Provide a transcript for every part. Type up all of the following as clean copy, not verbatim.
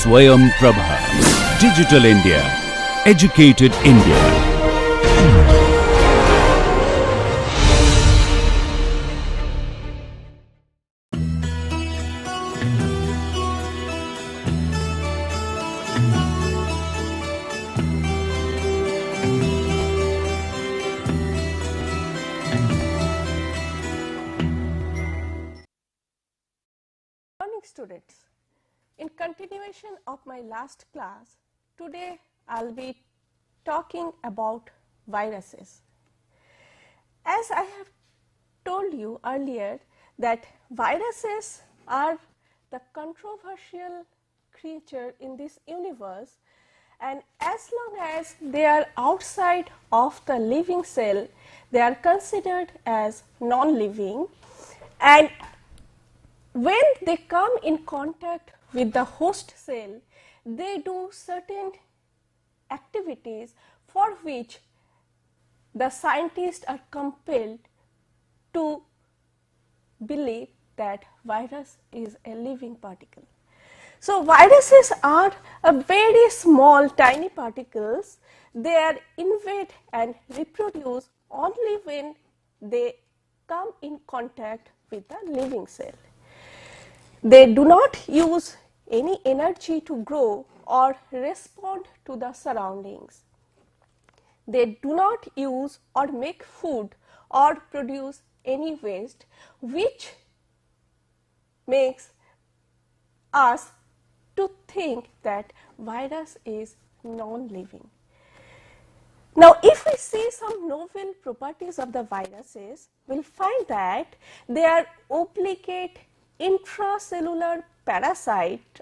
Swayam Prabha. Digital India. Educated India. Morning students, in continuation of my last class, today I'll be talking about viruses. As I have told you earlier that viruses are the controversial creature in this universe, and as long as they are outside of the living cell, they are considered as non-living, and when they come in contact with the host cell, they do certain activities for which the scientists are compelled to believe that virus is a living particle. So viruses are a very small tiny particles. They are invade and reproduce only when they come in contact with the living cell. They do not use any energy to grow or respond to the surroundings. They do not use or make food or produce any waste, which makes us to think that virus is non-living. Now, if we see some novel properties of the viruses, we'll find that they are obligate intracellular parasite,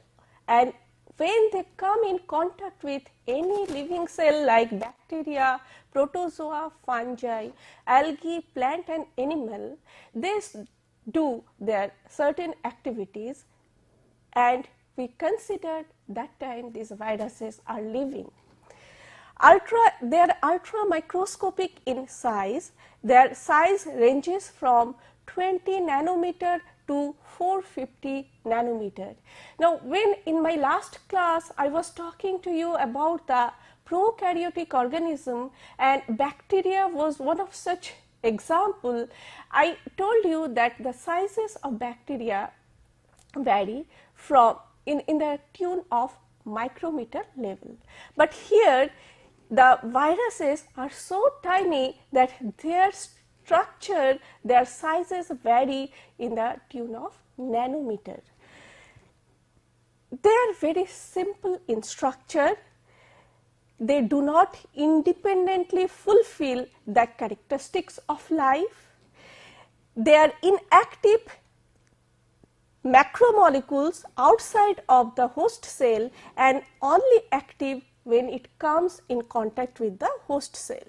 and when they come in contact with any living cell like bacteria, protozoa, fungi, algae, plant and animal, they do their certain activities, and we consider that time these viruses are living. They are ultra microscopic in size. Their size ranges from 20 nanometer to 450 nanometer. Now, when in my last class I was talking to you about the prokaryotic organism, and bacteria was one of such example, I told you that the sizes of bacteria vary from in the tune of micrometer level. But here the viruses are so tiny that their structure, their sizes vary in the tune of nanometer. They are very simple in structure. They do not independently fulfill the characteristics of life. They are inactive macromolecules outside of the host cell and only active when it comes in contact with the host cell.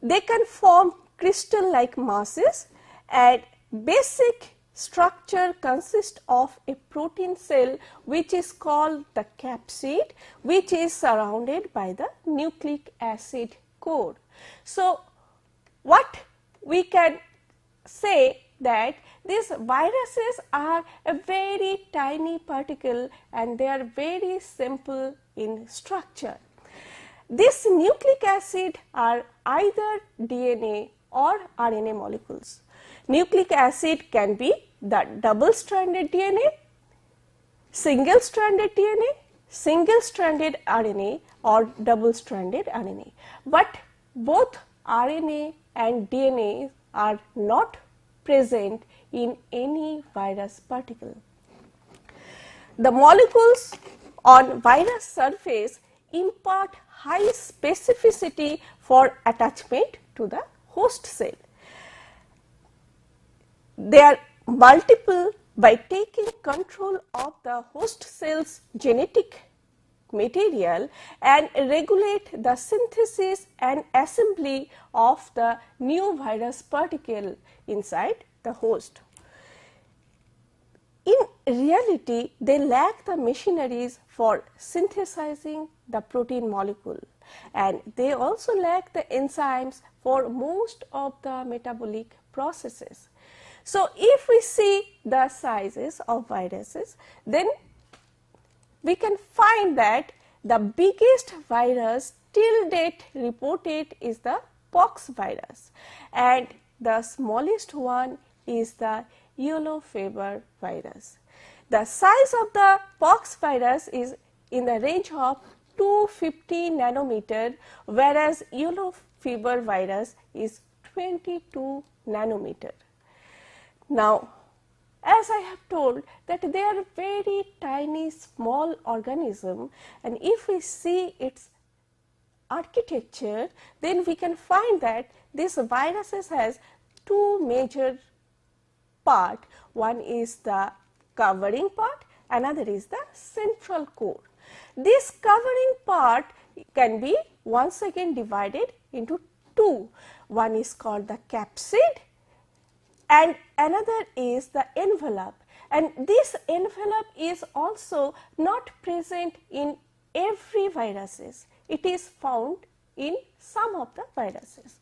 They can form crystal-like masses, and basic structure consists of a protein cell which is called the capsid, which is surrounded by the nucleic acid core. So, what we can say that these viruses are a very tiny particle and they are very simple in structure. This nucleic acid are either DNA or RNA molecules. Nucleic acid can be the double-stranded DNA, single-stranded DNA, single-stranded RNA or double-stranded RNA. But both RNA and DNA are not present in any virus particle. The molecules on virus surface impart high specificity for attachment to the host cell. They are multiple by taking control of the host cell's genetic material and regulate the synthesis and assembly of the new virus particle inside the host. In reality, they lack the machineries for synthesizing the protein molecule, and they also lack the enzymes for most of the metabolic processes. So, if we see the sizes of viruses, then we can find that the biggest virus till date reported is the pox virus, and the smallest one is the yellow fever virus. The size of the pox virus is in the range of 250 nanometer, whereas yellow fever virus is 22 nanometer. Now, as I have told that they are very tiny small organism, and if we see its architecture, then we can find that this viruses has two major part. One is the covering part, another is the central core. This covering part can be once again divided into two. One is called the capsid and another is the envelope, and this envelope is also not present in every viruses. It is found in some of the viruses.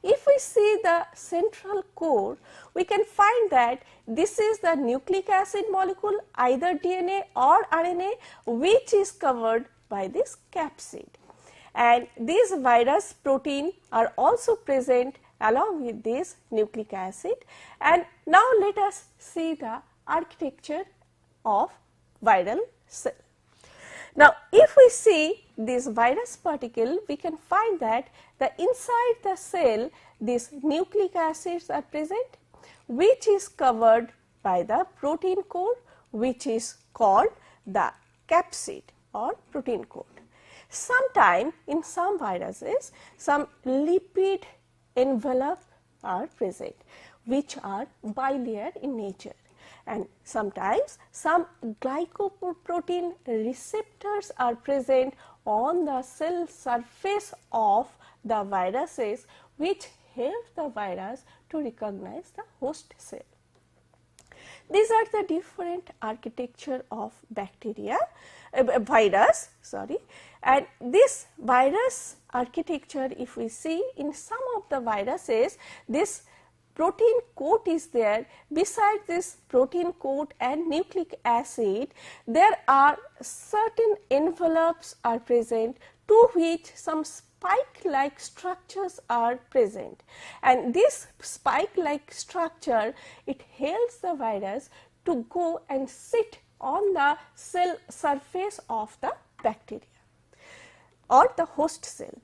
If we see the central core, we can find that this is the nucleic acid molecule, either DNA or RNA, which is covered by this capsid. And these virus protein are also present along with this nucleic acid. And now let us see the architecture of viral cell. Now, if we see this virus particle, we can find that the inside the cell these nucleic acids are present, which is covered by the protein core, which is called the capsid or protein coat. Sometime in some viruses, some lipid envelope are present, which are bilayer in nature. And sometimes some glycoprotein receptors are present on the cell surface of the viruses, which help the virus to recognize the host cell. These are the different architecture of virus, and this virus architecture, if we see in some of the viruses, this protein coat is there. Beside this protein coat and nucleic acid, there are certain envelopes are present to which some spike-like structures are present, and this spike-like structure, it helps the virus to go and sit on the cell surface of the bacteria or the host cell.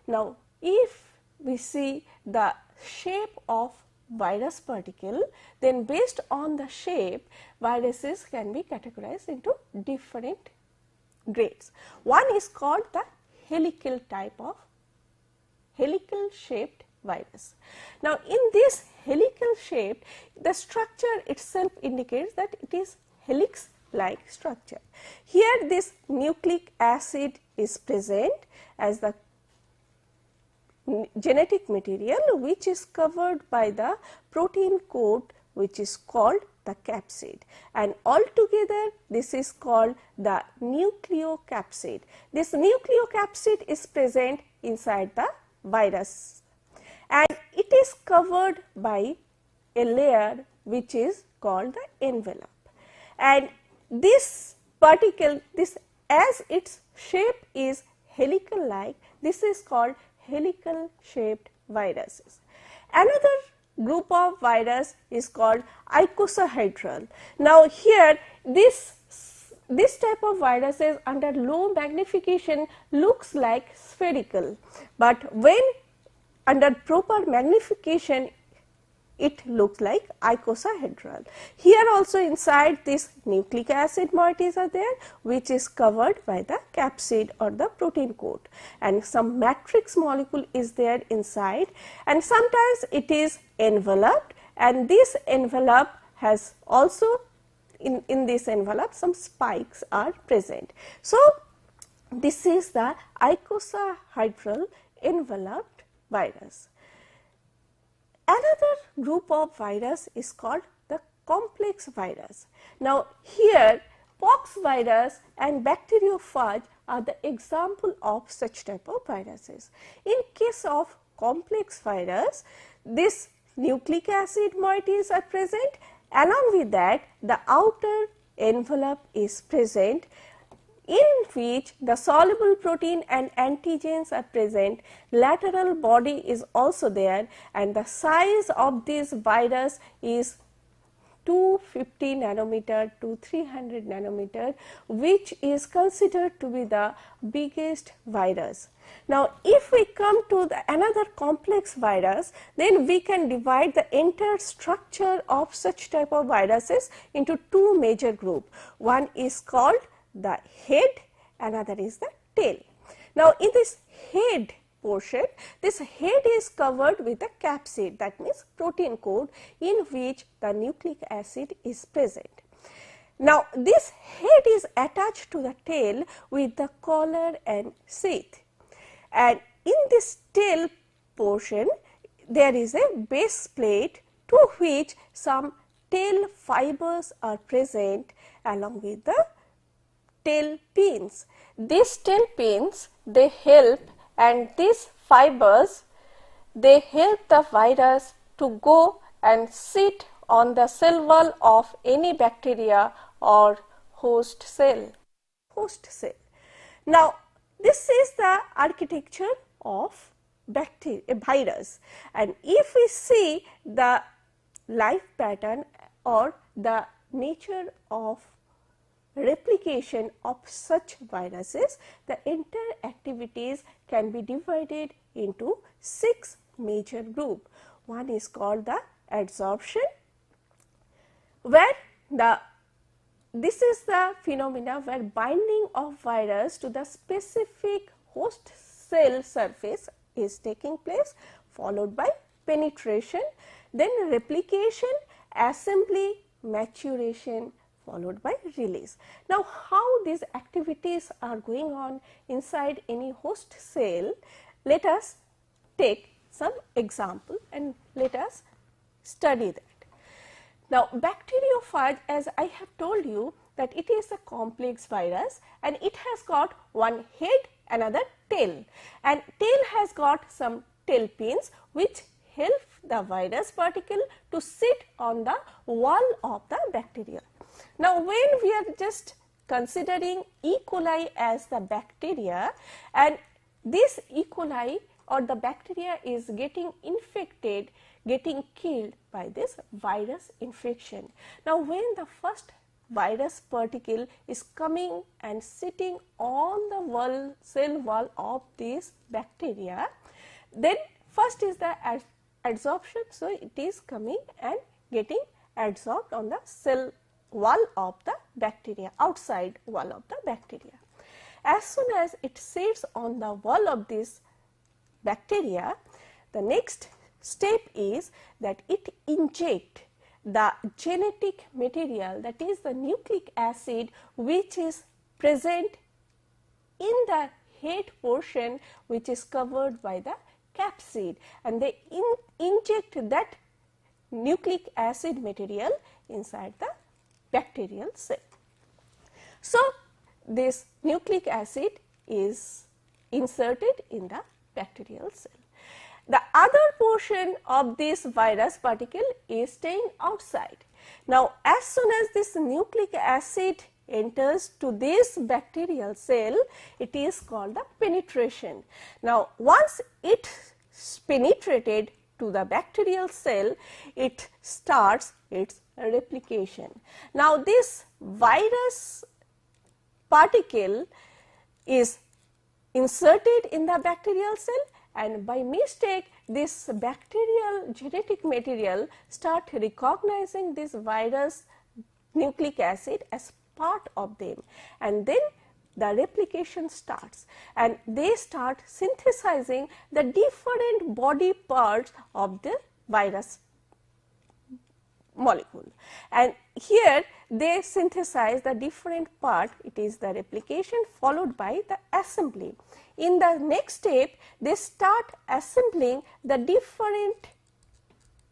Now, if we see the shape of virus particle, then based on the shape, viruses can be categorized into different grades. One is called the helical shaped virus. Now, in this helical shape, the structure itself indicates that it is helix like structure. Here this nucleic acid is present as the genetic material, which is covered by the protein coat, which is called the capsid, and altogether this is called the nucleocapsid. This nucleocapsid is present inside the virus, and it is covered by a layer which is called the envelope. And this particle, as its shape is helical like, this is called helical shaped viruses. Another group of virus is called icosahedral. Now, here this type of viruses under low magnification looks like spherical, but when under proper magnification it looks like icosahedral. Here also inside this nucleic acid moieties are there, which is covered by the capsid or the protein coat, and some matrix molecule is there inside, and sometimes it is enveloped, and this envelope has also in this envelope some spikes are present. So, this is the icosahedral enveloped virus. Another group of virus is called the complex virus. Now, here pox virus and bacteriophage are the example of such type of viruses. In case of complex virus, this nucleic acid moieties are present. Along with that, the outer envelope is present, in which the soluble protein and antigens are present, lateral body is also there, and the size of this virus is 250 nanometer to 300 nanometer, which is considered to be the biggest virus. Now, if we come to another complex virus, then we can divide the entire structure of such type of viruses into two major groups. One is called the head, another is the tail. Now, in this head portion, this head is covered with a capsid, that means protein coat, in which the nucleic acid is present. Now, this head is attached to the tail with the collar and sheath, and in this tail portion there is a base plate to which some tail fibers are present along with the tail pins. These tail pins, they help, and these fibers, they help the virus to go and sit on the cell wall of any bacteria or host cell. Now, this is the architecture of a virus, and if we see the life pattern or the nature of replication of such viruses, the entire activities can be divided into 6 major groups. One is called the adsorption, where this is the phenomena where binding of virus to the specific host cell surface is taking place, followed by penetration, then replication, assembly, maturation, followed by release. Now, how these activities are going on inside any host cell, let us take some example and let us study that. Now, bacteriophage, as I have told you, that it is a complex virus and it has got one head, another tail, and tail has got some tail pins which help the virus particle to sit on the wall of the bacteria. Now, when we are just considering E. coli as the bacteria, and this E. coli or the bacteria is getting infected, getting killed by this virus infection. Now, when the first virus particle is coming and sitting on the cell wall of this bacteria, then first is the adsorption. So, it is coming and getting adsorbed on the cell wall of the bacteria, outside wall of the bacteria. As soon as it sits on the wall of this bacteria, the next step is that it inject the genetic material, that is the nucleic acid, which is present in the head portion, which is covered by the capsid, and they inject that nucleic acid material inside the bacterial cell. So, this nucleic acid is inserted in the bacterial cell. The other portion of this virus particle is staying outside. Now, as soon as this nucleic acid enters to this bacterial cell, it is called the penetration. Now, once it penetrated to the bacterial cell, it starts its replication. Now, this virus particle is inserted in the bacterial cell, and by mistake this bacterial genetic material start recognizing this virus nucleic acid as part of them, and then the replication starts and they start synthesizing the different body parts of the virus molecule, and here they synthesize the different part. It is the replication followed by the assembly. In the next step, they start assembling the different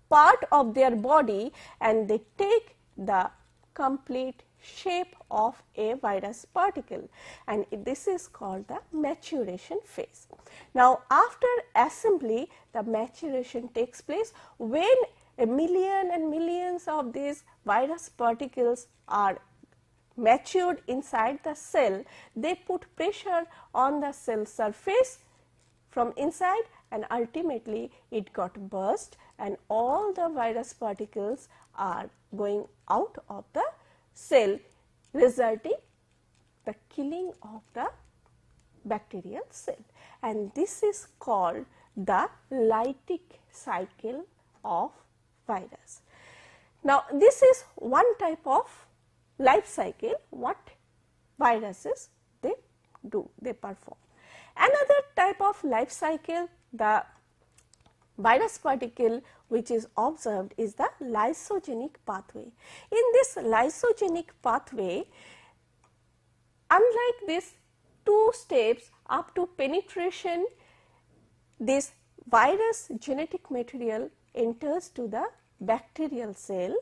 part of their body and they take the complete shape of a virus particle, and this is called the maturation phase. Now, after assembly, the maturation takes place when a million and millions of these virus particles are matured inside the cell, they put pressure on the cell surface from inside, and ultimately it got burst, and all the virus particles are going out of the cell, resulting the killing of the bacterial cell, and this is called the lytic cycle of virus. Now, this is one type of life cycle what viruses they do, they perform. Another type of life cycle the virus particle which is observed is the lysogenic pathway. In this lysogenic pathway, unlike these two steps up to penetration, this virus genetic material enters to the bacterial cell,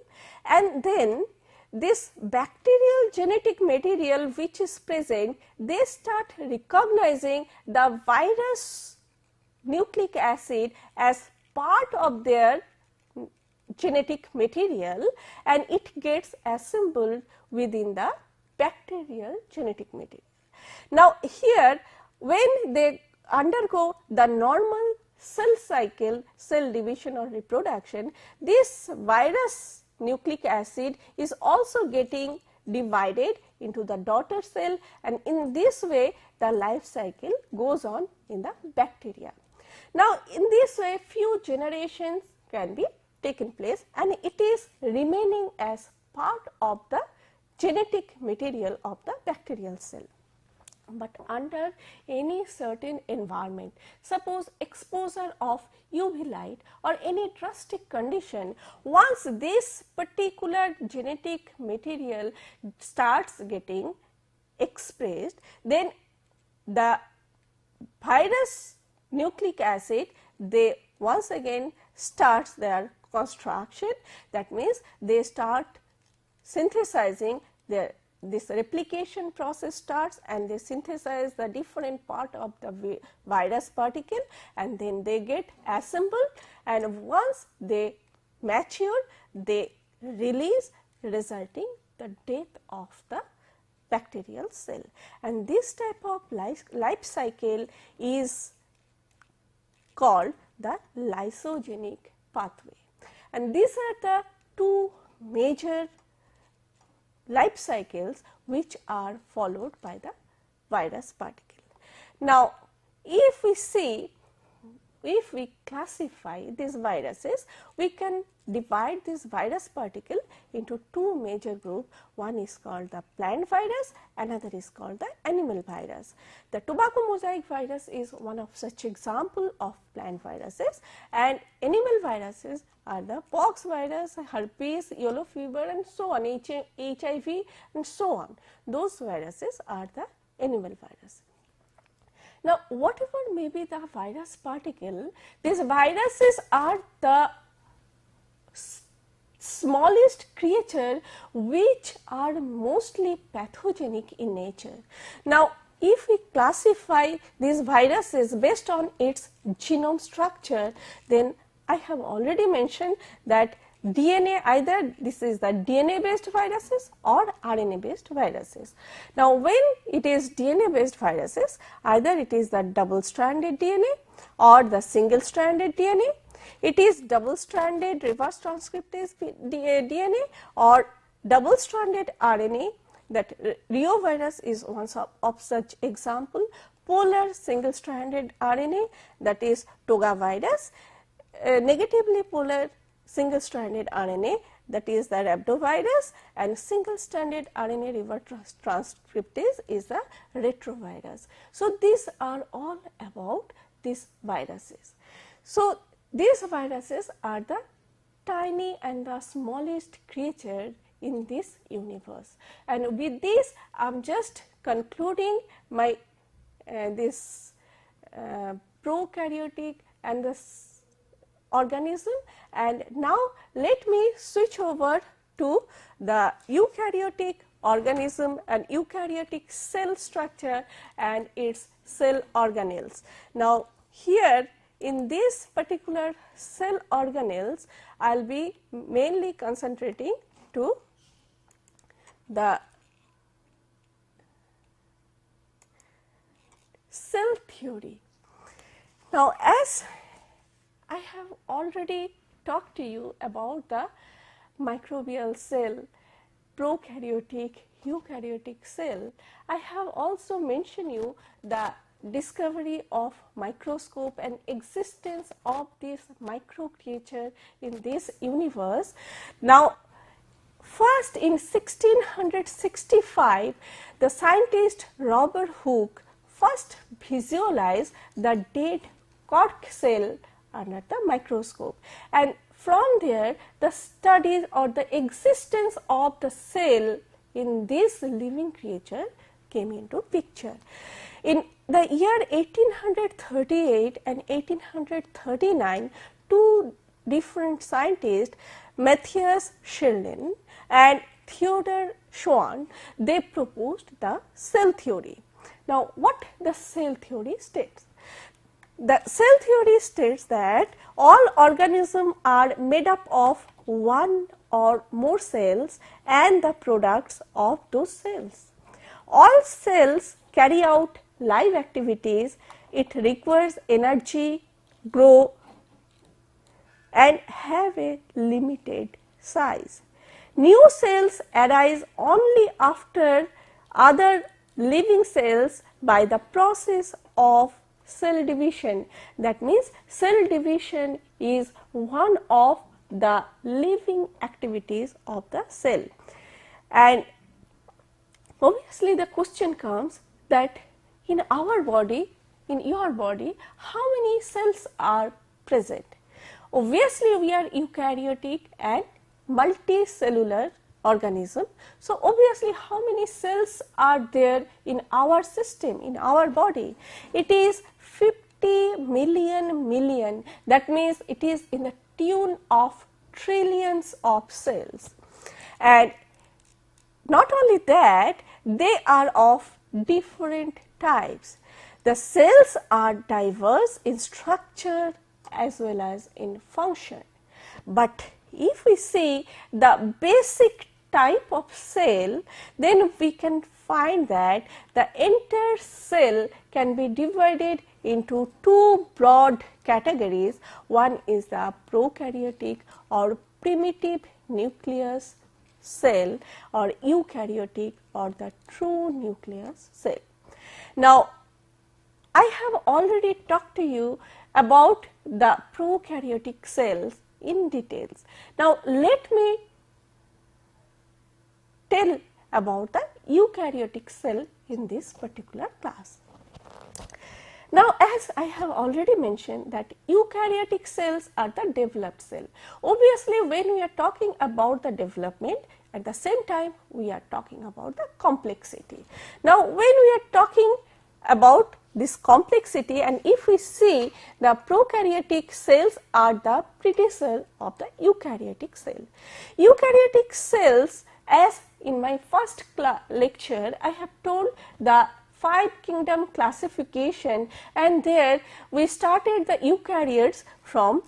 and then this bacterial genetic material which is present, they start recognizing the virus nucleic acid as part of their genetic material, and it gets assembled within the bacterial genetic material. Now, here when they undergo the normal cell cycle, cell division or reproduction, this virus nucleic acid is also getting divided into the daughter cell, and in this way the life cycle goes on in the bacteria. Now, in this way few generations can be taken place, and it is remaining as part of the genetic material of the bacterial cell. But under any certain environment, suppose exposure of UV light or any drastic condition, once this particular genetic material starts getting expressed, then the virus nucleic acid, they once again starts their construction. That means they start synthesizing their, this replication process starts, and they synthesize the different part of the virus particle, and then they get assembled, and once they mature they release, resulting the death of the bacterial cell. And this type of life cycle is called the lysogenic pathway, and these are the two major life cycles which are followed by the virus particle. Now, if we see, if we classify these viruses, we can divide this virus particle into two major groups. One is called the plant virus, another is called the animal virus. The tobacco mosaic virus is one of such example of plant viruses, and animal viruses are the pox virus, herpes, yellow fever, and so on, HIV and so on. Those viruses are the animal virus. Now, whatever may be the virus particle, these viruses are the smallest creature which are mostly pathogenic in nature. Now, if we classify these viruses based on its genome structure, then I have already mentioned that DNA, either this is the DNA based viruses or RNA based viruses. Now, when it is DNA based viruses, either it is the double stranded DNA or the single stranded DNA, it is double stranded reverse transcriptase DNA or double stranded RNA, that reovirus is one of such example, polar single stranded RNA, that is Toga virus, negatively polar single stranded RNA, that is the rhabdovirus, and single stranded RNA reverse transcriptase is the retrovirus. So, these are all about these viruses. So, these viruses are the tiny and the smallest creature in this universe, and with this I am just concluding my this prokaryotic and this organism, and now let me switch over to the eukaryotic organism and eukaryotic cell structure and its cell organelles. Now, here in this particular cell organelles, I will be mainly concentrating to the cell theory. Now, as I have already talked to you about the microbial cell, prokaryotic, eukaryotic cell, I have also mentioned you the discovery of microscope and existence of this micro creature in this universe. Now, first in 1665, the scientist Robert Hooke first visualized the dead cork cell under the microscope, and from there the studies or the existence of the cell in this living creature came into picture. In the year 1838 and 1839, two different scientists, Matthias Schleiden and Theodor Schwann, they proposed the cell theory. Now, what the cell theory states? The cell theory states that all organisms are made up of one or more cells and the products of those cells. All cells carry out live activities. It requires energy, grow, and have a limited size. New cells arise only after other living cells by the process of cell division. That means cell division is one of the living activities of the cell. And obviously the question comes that in our body, in your body, how many cells are present? Obviously we are eukaryotic and multicellular organism. So obviously how many cells are there in our system, in our body? It is 50 million. That means it is in the tune of trillions of cells. And not only that, they are of different types. The cells are diverse in structure as well as in function. But if we see the basic type of cell, then we can find that the entire cell can be divided into two broad categories. One is the prokaryotic or primitive nucleus cell, or eukaryotic or the true nucleus cell. Now, I have already talked to you about the prokaryotic cells in details. Now, let me tell about the eukaryotic cell in this particular class. Now, as I have already mentioned that eukaryotic cells are the developed cell. Obviously, when we are talking about the development, at the same time we are talking about the complexity. Now, when we are talking about this complexity, and if we see the prokaryotic cells are the predecessor of the eukaryotic cell. Eukaryotic cells, as in my first lecture, I have told the 5 kingdom classification, and there we started the eukaryotes from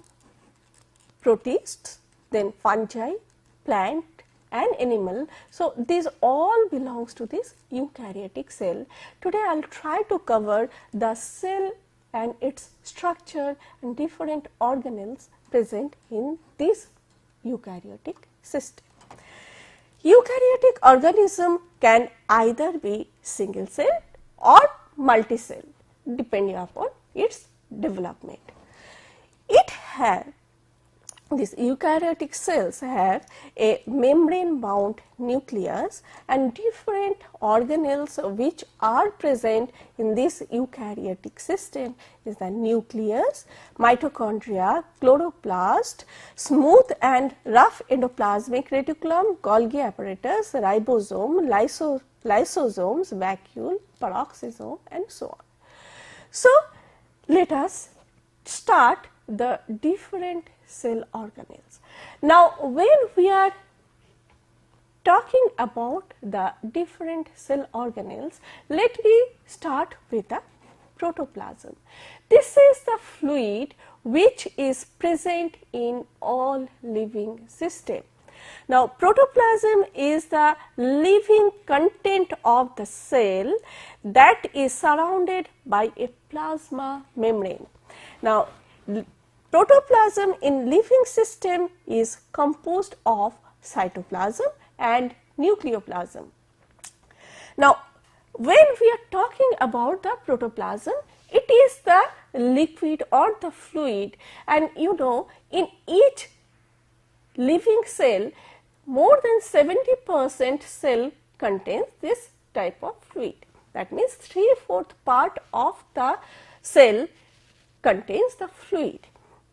protists, then fungi, plant and animal. So, these all belongs to this eukaryotic cell. Today I will try to cover the cell and its structure and different organelles present in this eukaryotic system. Eukaryotic organism can either be single cell or multicell depending upon its development. These eukaryotic cells have a membrane bound nucleus, and different organelles which are present in this eukaryotic system is the nucleus, mitochondria, chloroplast, smooth and rough endoplasmic reticulum, Golgi apparatus, ribosome, lysosomes, vacuole, peroxisome and so on. So, let us start the different cell organelles. Now, when we are talking about the different cell organelles, let me start with the protoplasm. This is the fluid which is present in all living systems. Now, protoplasm is the living content of the cell that is surrounded by a plasma membrane. Now, protoplasm in living system is composed of cytoplasm and nucleoplasm. Now, when we are talking about the protoplasm, it is the liquid or the fluid, and you know, in each living cell, more than 70% cell contains this type of fluid. That means 3/4 part of the cell contains the fluid.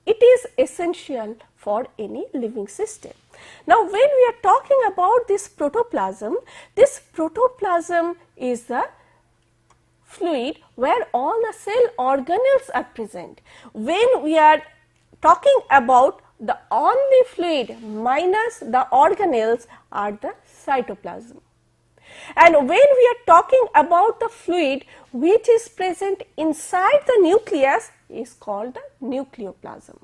It is essential for any living system. Now, when we are talking about this protoplasm is the fluid where all the cell organelles are present. When we are talking about the only fluid minus the organelles are the cytoplasm. And when we are talking about the fluid which is present inside the nucleus is called the nucleoplasm.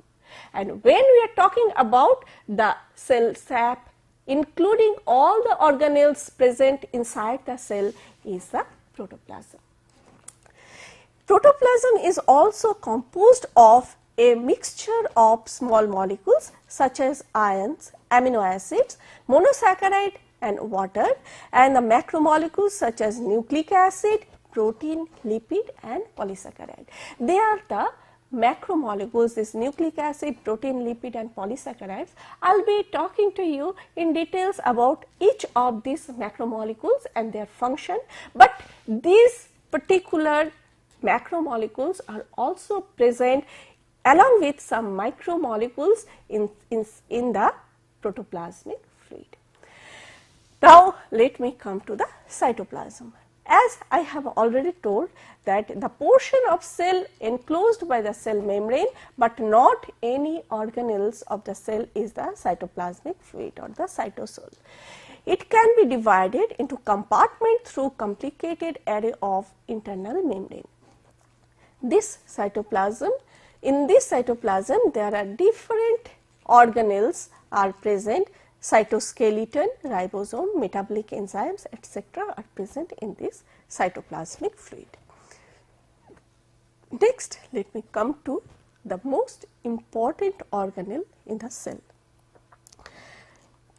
And when we are talking about the cell sap, including all the organelles present inside the cell is the protoplasm. Protoplasm is also composed of a mixture of small molecules such as ions, amino acids, monosaccharide and water, and the macromolecules such as nucleic acid, protein, lipid and polysaccharide. They are the macromolecules, this nucleic acid, protein, lipid and polysaccharides. I will be talking to you in details about each of these macromolecules and their function, but these particular macromolecules are also present along with some micromolecules in the protoplasmic fluid. Now, let me come to the cytoplasm. As I have already told that the portion of cell enclosed by the cell membrane, but not any organelles of the cell is the cytoplasmic fluid or the cytosol. It can be divided into compartments through complicated array of internal membrane. This cytoplasm, in this cytoplasm there are different organelles are present. Cytoskeleton, ribosome, metabolic enzymes, etc. are present in this cytoplasmic fluid. Next, let me come to the most important organelle in the cell.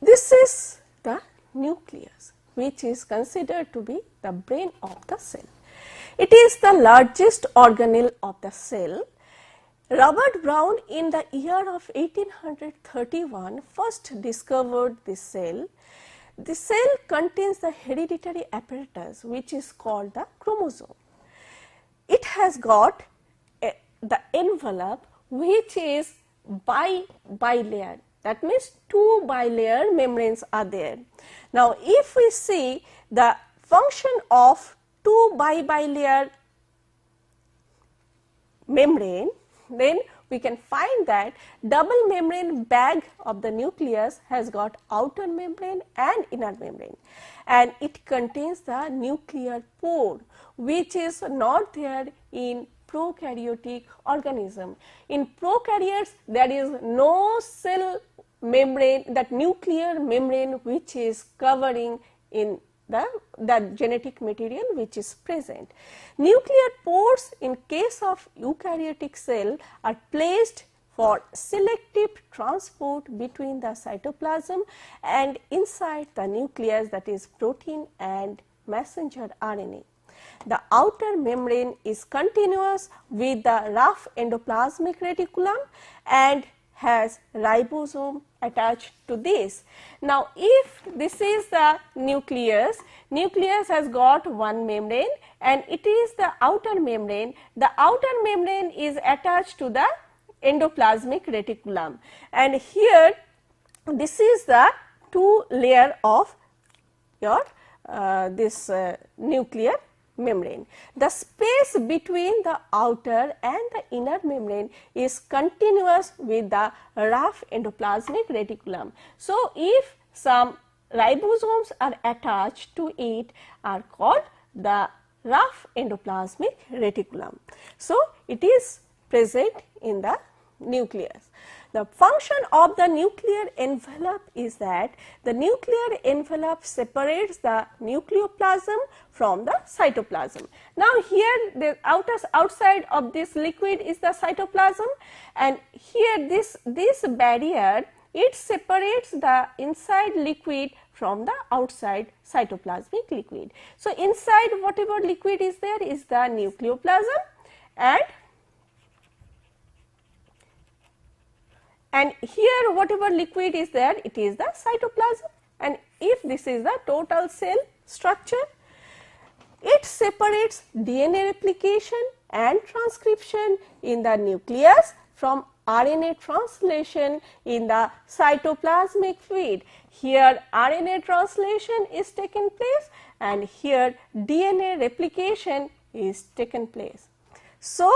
This is the nucleus, which is considered to be the brain of the cell. It is the largest organelle of the cell. Robert Brown in the year of 1831 first discovered this cell. The cell contains the hereditary apparatus which is called the chromosome. It has got the envelope which is bilayer. That means two bilayer membranes are there. Now, if we see the function of two bilayer membrane, then we can find that double membrane bag of the nucleus has got outer membrane and inner membrane, and it contains the nuclear pore which is not there in prokaryotic organism. In prokaryotes there is no cell membrane, that nuclear membrane which is covering in the genetic material which is present. Nuclear pores in case of eukaryotic cell are placed for selective transport between the cytoplasm and inside the nucleus, that is protein and messenger RNA. The outer membrane is continuous with the rough endoplasmic reticulum and has ribosome attached to this. Now, if this is the nucleus has got one membrane and it is the outer membrane. The outer membrane is attached to the endoplasmic reticulum, and here this is the two layer of your this nuclear membrane. The space between the outer and the inner membrane is continuous with the rough endoplasmic reticulum. So, if some ribosomes are attached to it are called the rough endoplasmic reticulum. So, it is present in the nucleus. The function of the nuclear envelope is that the nuclear envelope separates the nucleoplasm from the cytoplasm. Now, here the outside of this liquid is the cytoplasm, and here this barrier, it separates the inside liquid from the outside cytoplasmic liquid. So, inside whatever liquid is there is the nucleoplasm, and here whatever liquid is there, it is the cytoplasm. And if this is the total cell structure, it separates DNA replication and transcription in the nucleus from RNA translation in the cytoplasmic fluid. Here RNA translation is taken place, and here DNA replication is taken place. So,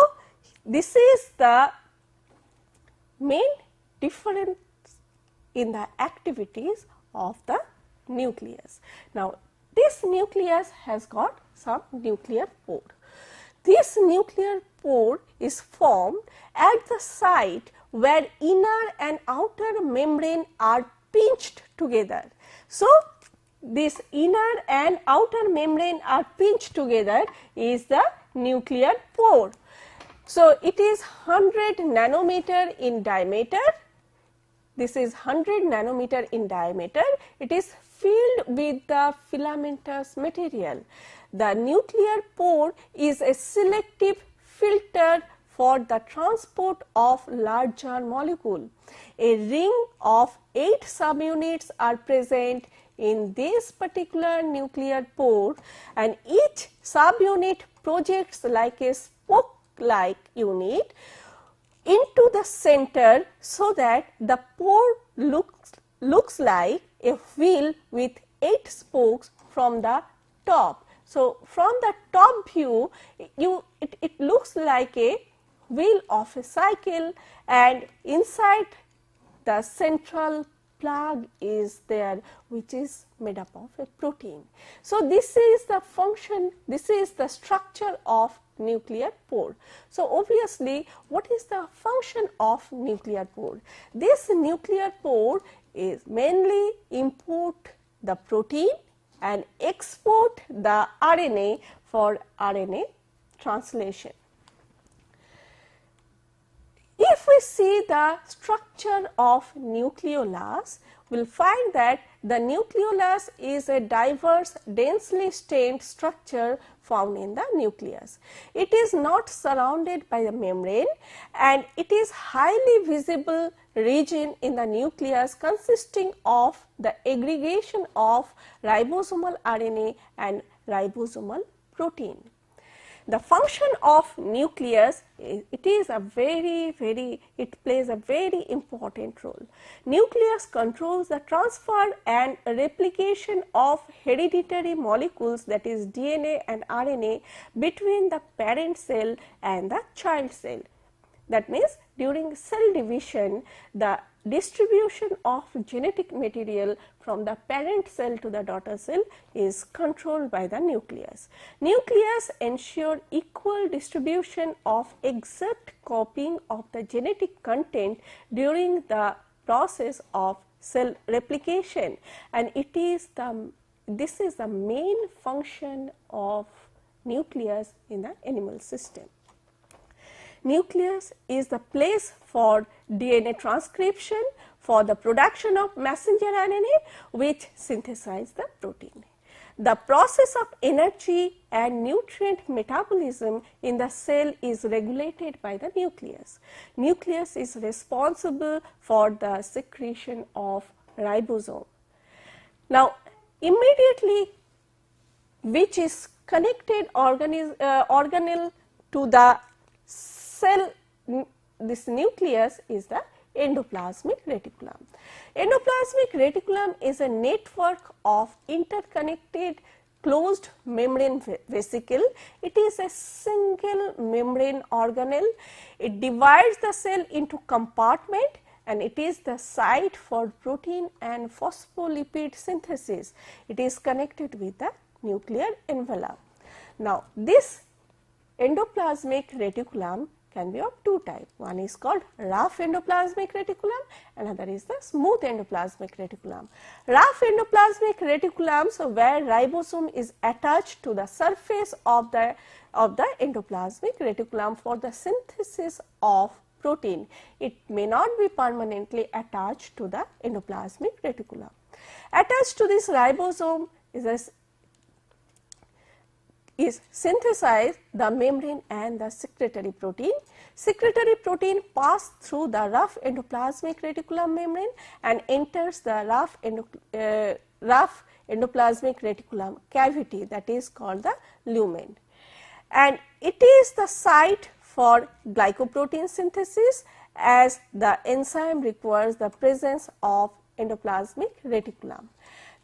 this is the main difference in the activities of the nucleus. Now, this nucleus has got some nuclear pore. This nuclear pore is formed at the site where inner and outer membrane are pinched together. So, this inner and outer membrane are pinched together is the nuclear pore. So, it is 100 nanometer in diameter. This is 100 nanometer in diameter. It is filled with the filamentous material. The nuclear pore is a selective filter for the transport of larger molecule. A ring of 8 subunits are present in this particular nuclear pore, and each subunit projects like a spoke-like unit into the center, so that the pore looks like a wheel with 8 spokes from the top. So, from the top view, it looks like a wheel of a cycle, and inside the central plug is there, which is made up of a protein. So, this is the function, this is the structure of nuclear pore. So, obviously, what is the function of nuclear pore? This nuclear pore is mainly import the protein and export the RNA for RNA translation. If we see the structure of nucleolus, we will find that the nucleolus is a diverse, densely stained structure found in the nucleus. It is not surrounded by the membrane, and it is highly visible region in the nucleus consisting of the aggregation of ribosomal RNA and ribosomal protein. The function of nucleus, it plays a very important role. Nucleus controls the transfer and replication of hereditary molecules, that is DNA and RNA, between the parent cell and the child cell. That means, during cell division, the distribution of genetic material from the parent cell to the daughter cell is controlled by the nucleus. Nucleus ensure equal distribution of exact copying of the genetic content during the process of cell replication, and this is the main function of nucleus in the animal system. Nucleus is the place for DNA transcription, for the production of messenger RNA, which synthesize the protein. The process of energy and nutrient metabolism in the cell is regulated by the nucleus. Nucleus is responsible for the secretion of ribosome. Now, immediately, which is connected organelle to the cell, this nucleus is the endoplasmic reticulum. Endoplasmic reticulum is a network of interconnected closed membrane vesicle. It is a single membrane organelle. It divides the cell into compartment, and it is the site for protein and phospholipid synthesis. It is connected with the nuclear envelope. Now, this endoplasmic reticulum can be of two types. One is called rough endoplasmic reticulum, another is the smooth endoplasmic reticulum. Rough endoplasmic reticulums where ribosome is attached to the surface of the endoplasmic reticulum for the synthesis of protein. It may not be permanently attached to the endoplasmic reticulum. Attached to this ribosome is synthesized the membrane and the secretory protein. Secretory protein pass through the rough endoplasmic reticulum membrane and enters the rough endoplasmic reticulum cavity, that is called the lumen. And it is the site for glycoprotein synthesis, as the enzyme requires the presence of endoplasmic reticulum.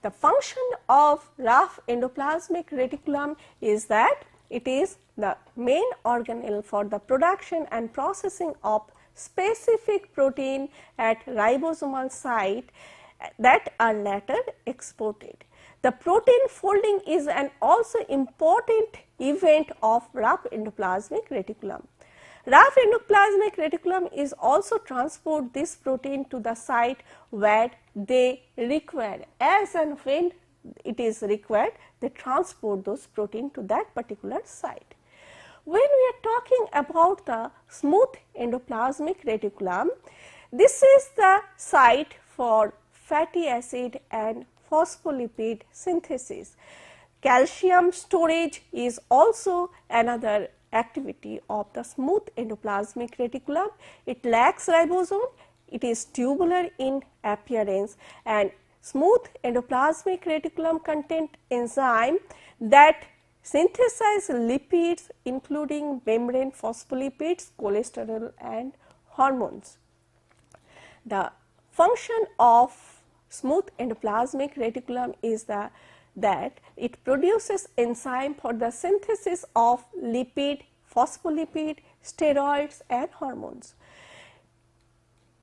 The function of rough endoplasmic reticulum is that it is the main organelle for the production and processing of specific protein at ribosomal site that are later exported. The protein folding is an also important event of rough endoplasmic reticulum. Rough endoplasmic reticulum is also transport this protein to the site where they require. As and when it is required, they transport those protein to that particular site. When we are talking about the smooth endoplasmic reticulum, this is the site for fatty acid and phospholipid synthesis. Calcium storage is also another activity of the smooth endoplasmic reticulum. It lacks ribosome, it is tubular in appearance, and smooth endoplasmic reticulum contain enzyme that synthesize lipids including membrane phospholipids, cholesterol and hormones. The function of smooth endoplasmic reticulum is that it produces enzyme for the synthesis of lipid, phospholipid, steroids and hormones.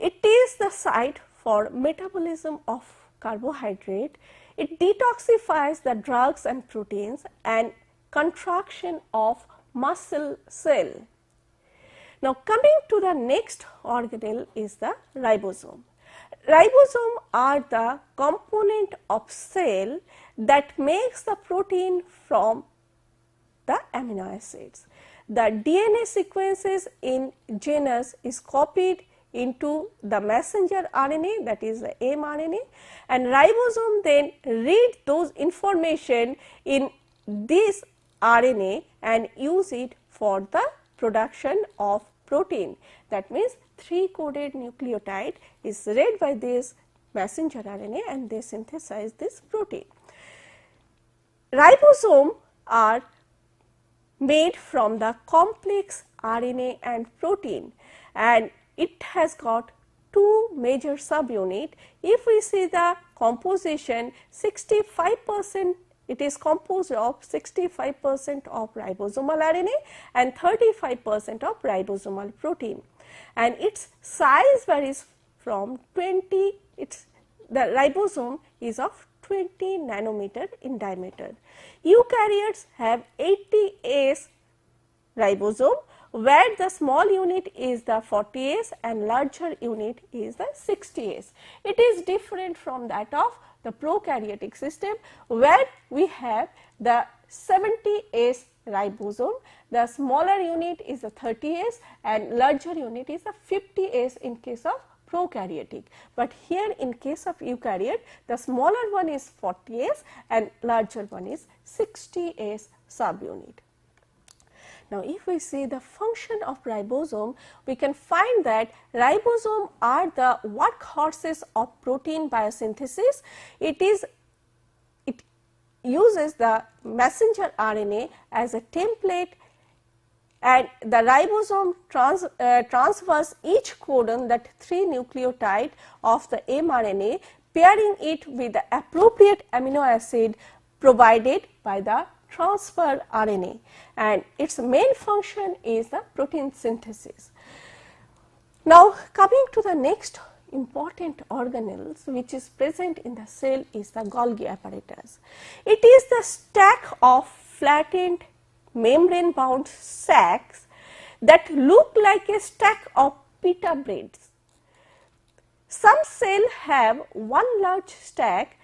It is the site for metabolism of carbohydrate. It detoxifies the drugs and proteins and contraction of muscle cell. Now coming to the next organelle is the ribosome. Ribosome are the component of cell that makes the protein from the amino acids. The DNA sequences in genus is copied into the messenger RNA, that is the mRNA, and ribosome then read those information in this RNA and use it for the production of protein. That means 3-coded nucleotide is read by this messenger RNA and they synthesize this protein. Ribosome are made from the complex RNA and protein, and it has got two major subunit. If we see the composition, 65% it is composed of 65% of ribosomal RNA and 35% of ribosomal protein, and its size varies from 20, the ribosome is of 20 nanometer in diameter. Eukaryotes have 80S ribosome, where the small unit is the 40S and larger unit is the 60S. It is different from that of the prokaryotic system, where we have the 70S ribosome, the smaller unit is the 30S and larger unit is the 50S in case of prokaryotic. But here in case of eukaryote, the smaller one is 40S and larger one is 60S subunit. Now, if we see the function of ribosome, we can find that ribosome are the workhorses of protein biosynthesis. It uses the messenger RNA as a template, and the ribosome transfers each codon, that 3 nucleotide of the mRNA, pairing it with the appropriate amino acid provided by the transfer RNA, and its main function is the protein synthesis. Now coming to the next important organelles which is present in the cell is the Golgi apparatus. It is the stack of flattened membrane bound sacs that look like a stack of pita breads. Some cells have one large stack,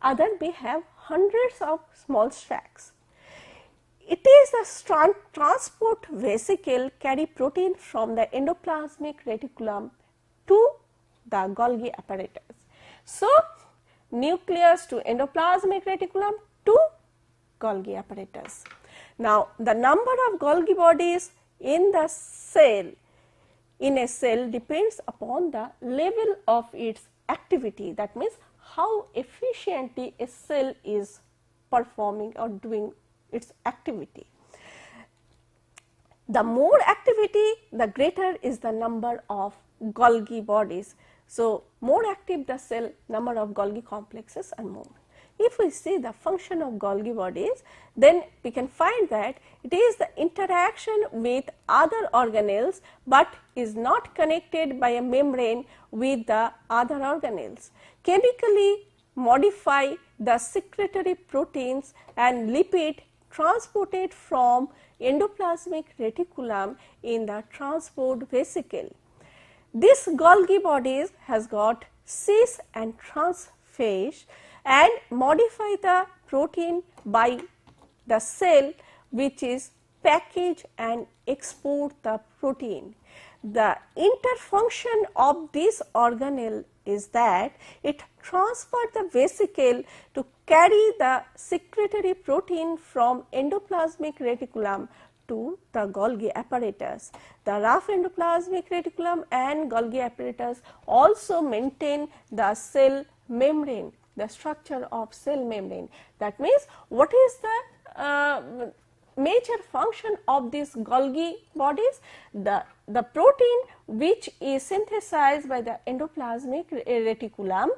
other may have hundreds of small stacks. It is the transport vesicle carry protein from the endoplasmic reticulum to the Golgi apparatus. So, nucleus to endoplasmic reticulum to Golgi apparatus. Now, the number of Golgi bodies in the cell in a cell depends upon the level of its activity. That means, how efficiently a cell is performing or doing its activity. The more activity, the greater is the number of Golgi bodies. So, more active the cell, number of Golgi complexes are more. If we see the function of Golgi bodies, then we can find that it is the interaction with other organelles, but is not connected by a membrane with the other organelles. Chemically modify the secretory proteins and lipid transported from endoplasmic reticulum in the transport vesicle. This Golgi bodies has got cis and trans phase and modify the protein by the cell, which is package and export the protein. The interfunction of this organelle is that it transfers the vesicle to carry the secretory protein from endoplasmic reticulum to the Golgi apparatus. The rough endoplasmic reticulum and Golgi apparatus also maintain the cell membrane, the structure of cell membrane. That means, what is the major function of these Golgi bodies? The protein which is synthesized by the endoplasmic reticulum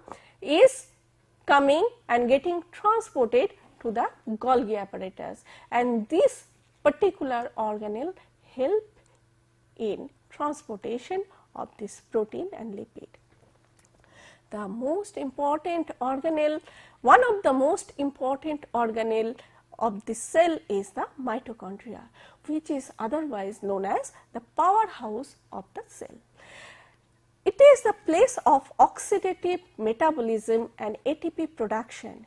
is coming and getting transported to the Golgi apparatus, and this particular organelle help in transportation of this protein and lipid. The most important organelle, one of the most important organelle of the cell is the mitochondria, which is otherwise known as the powerhouse of the cell. It is the place of oxidative metabolism and ATP production.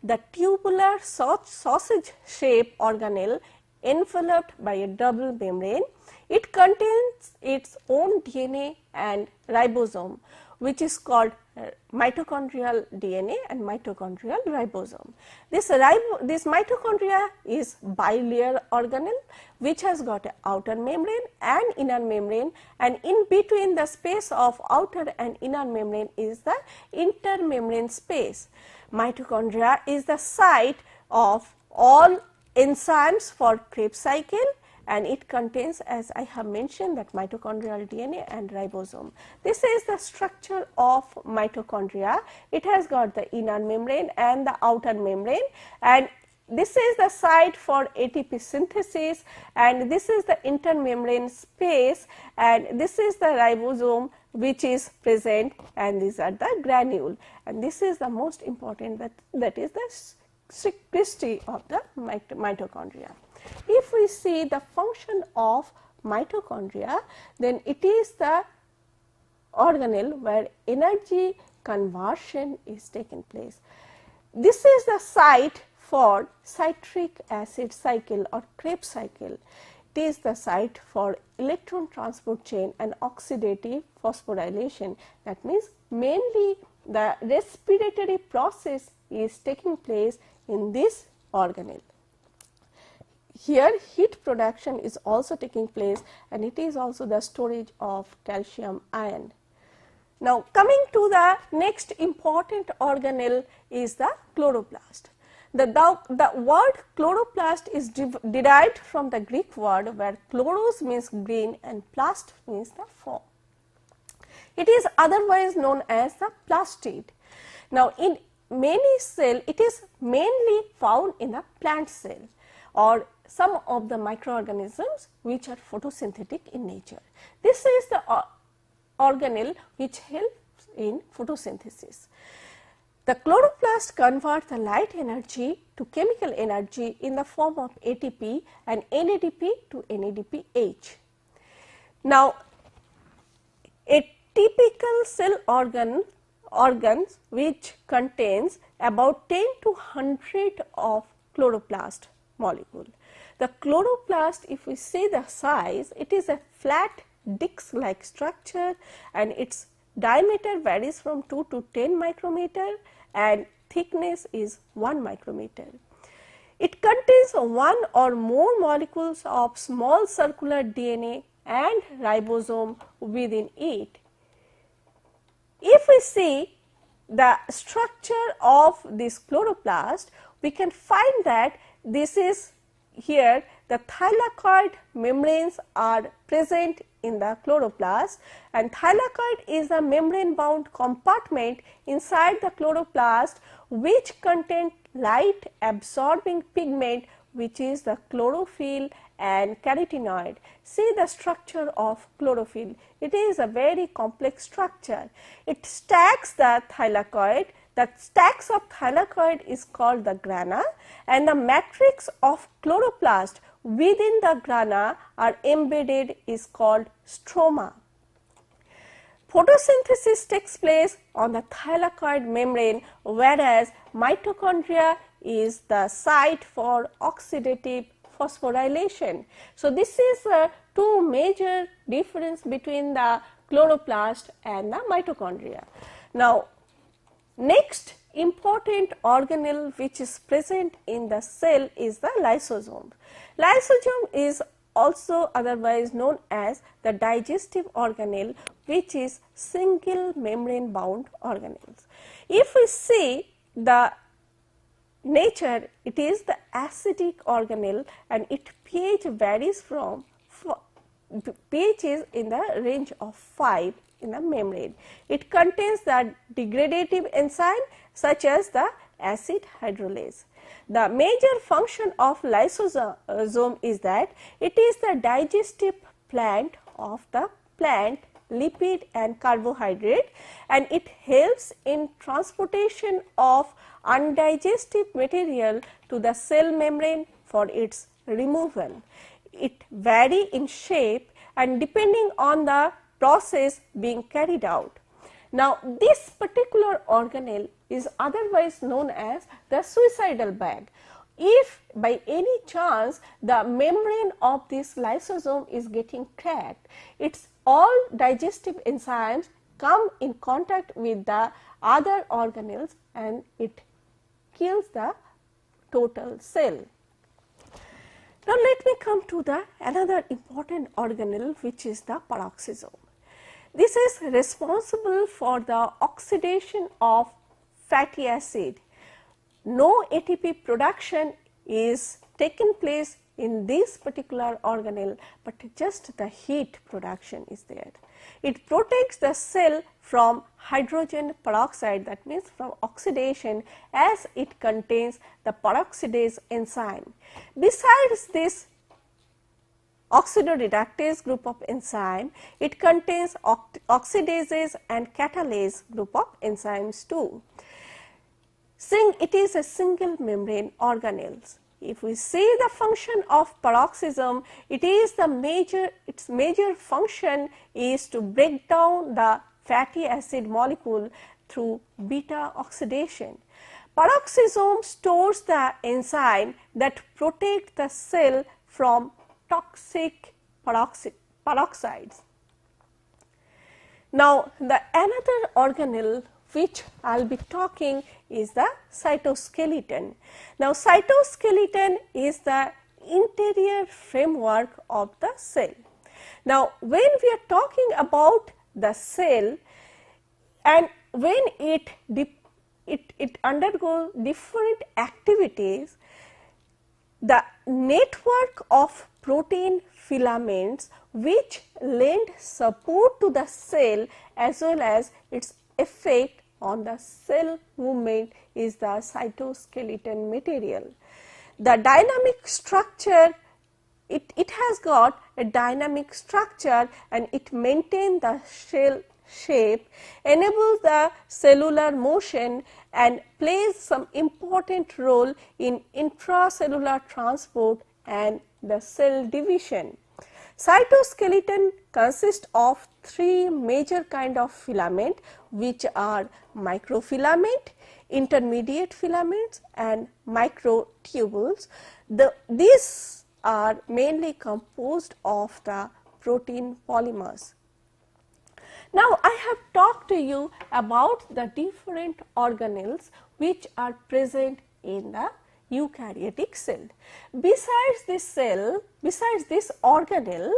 The tubular sausage shaped organelle enveloped by a double membrane. It contains its own DNA and ribosome, which is called mitochondrial DNA and mitochondrial ribosome. This mitochondria is bilayer organelle, which has got an outer membrane and inner membrane, and in between the space of outer and inner membrane is the intermembrane space. Mitochondria is the site of all enzymes for Krebs cycle, and it contains, as I have mentioned, that mitochondrial DNA and ribosome. This is the structure of mitochondria. It has got the inner membrane and the outer membrane, and this is the site for ATP synthesis, and this is the intermembrane space, and this is the ribosome which is present, and these are the granule, and this is the most important, that is the secrecy of the mitochondria. If we see the function of mitochondria, then it is the organelle where energy conversion is taking place. This is the site for citric acid cycle or Krebs cycle. It is the site for electron transport chain and oxidative phosphorylation. That means, mainly the respiratory process is taking place in this organelle. Here heat production is also taking place, and it is also the storage of calcium ion. Now, coming to the next important organelle is the chloroplast. The word chloroplast is derived from the Greek word where chloros means green and plast means the form. It is otherwise known as the plastid. Now, in many cells, it is mainly found in the plant cell or some of the microorganisms which are photosynthetic in nature. This is the organelle which helps in photosynthesis. The chloroplast converts the light energy to chemical energy in the form of ATP and NADP to NADPH. Now, a typical cell organs which contains about 10 to 100 of chloroplast molecule. The chloroplast, if we see the size, it is a flat disc like structure and its diameter varies from 2 to 10 micrometer and thickness is 1 micrometer. It contains one or more molecules of small circular DNA and ribosome within it. If we see the structure of this chloroplast, we can find that this is here the thylakoid membranes are present in the chloroplast, and thylakoid is a membrane bound compartment inside the chloroplast which contains light absorbing pigment which is the chlorophyll and carotenoid. See the structure of chlorophyll. It is a very complex structure. It stacks the thylakoid. The stacks of thylakoid is called the grana, and the matrix of chloroplast within the grana are embedded is called stroma. Photosynthesis takes place on the thylakoid membrane, whereas mitochondria is the site for oxidative phosphorylation. So, this is two major difference between the chloroplast and the mitochondria. Now, next important organelle which is present in the cell is the lysosome. Lysosome is also otherwise known as the digestive organelle, which is single membrane bound organelles. If we see the nature, it is the acidic organelle and its pH varies from pH is in the range of 5 in the membrane. It contains the degradative enzyme such as the acid hydrolase. The major function of lysosome is that it is the digestive plant of the plant lipid and carbohydrate, and it helps in transportation of undigested material to the cell membrane for its removal. It varies in shape and depending on the process being carried out. Now, this particular organelle is otherwise known as the suicidal bag. If by any chance the membrane of this lysosome is getting cracked, its all digestive enzymes come in contact with the other organelles and it kills the total cell. Now, let me come to the another important organelle which is the peroxisome. This is responsible for the oxidation of fatty acid. No ATP production is taking place in this particular organelle, but just the heat production is there. It protects the cell from hydrogen peroxide, that means from oxidation, as it contains the peroxidase enzyme. Besides this oxidoreductase group of enzyme, it contains oxidases and catalase group of enzymes too. It is a single membrane organelles. If we see the function of peroxisome, its major function is to break down the fatty acid molecule through beta oxidation. Peroxisome stores the enzyme that protect the cell from toxic peroxides. Now, the another organelle which I will be talking is the cytoskeleton. Now, cytoskeleton is the interior framework of the cell. Now, when we are talking about the cell and when it undergoes different activities, the network of protein filaments which lend support to the cell as well as its effect on the cell movement is the cytoskeleton material. The dynamic structure, it has got a dynamic structure and it maintains the shell shape, enables the cellular motion and plays some important role in intracellular transport and the cell division. Cytoskeleton consists of threse major kind of filament, which are microfilament, intermediate filaments and microtubules. These are mainly composed of the protein polymers. Now, I have talked to you about the different organelles which are present in the eukaryotic cell. Besides this organelle,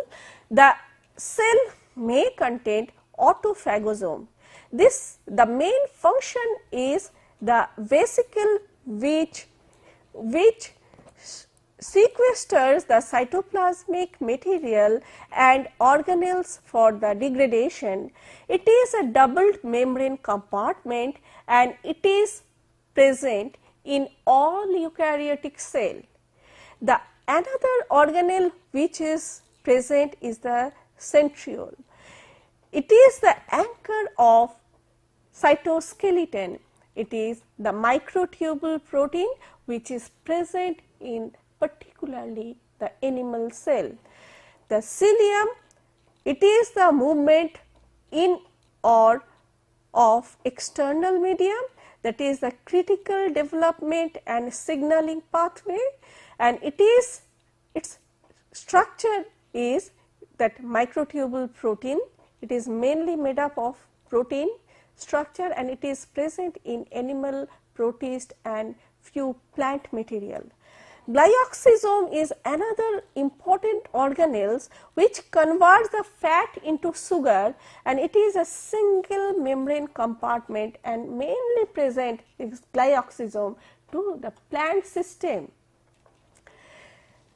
the cell may contain autophagosome. The main function is the vesicle which sequesters the cytoplasmic material and organelles for the degradation. It is a doubled membrane compartment and it is present in all eukaryotic cell. The another organelle which is present is the centriole. It is the anchor of cytoskeleton. It is the microtubule protein which is present in particularly the animal cell. The cilium, it is the movement in or of external medium, that is the critical development and signaling pathway, and its structure is that microtubule protein. It is mainly made up of protein structure and it is present in animal, protist and few plant material. Glyoxysome is another important organelle which converts the fat into sugar, and it is a single membrane compartment and mainly present is glyoxysome to the plant system.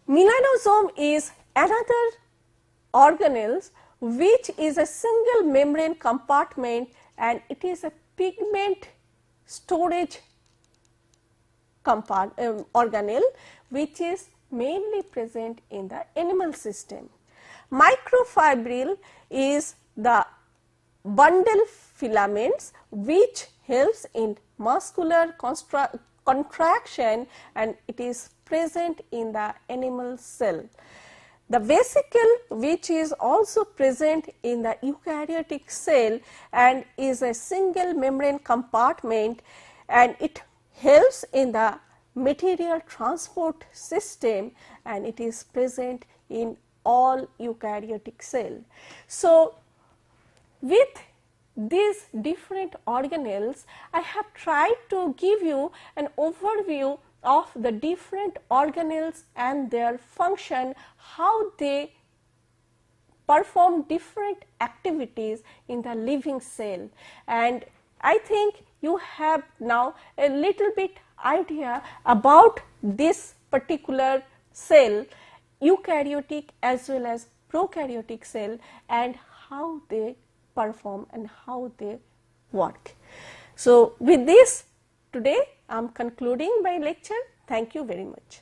Melanosome is another organelle which is a single membrane compartment and it is a pigment storage organelle which is mainly present in the animal system. Microfibril is the bundle filaments which helps in muscular contraction and it is present in the animal cell. The vesicle which is also present in the eukaryotic cell and is a single membrane compartment and it helps in the material transport system and it is present in all eukaryotic cell. So, with these different organelles, I have tried to give you an overview of the different organelles and their function, how they perform different activities in the living cell, and I think you have now a little bit idea about this particular cell, eukaryotic as well as prokaryotic cell, and how they perform and how they work. So, with this today I am concluding my lecture. Thank you very much.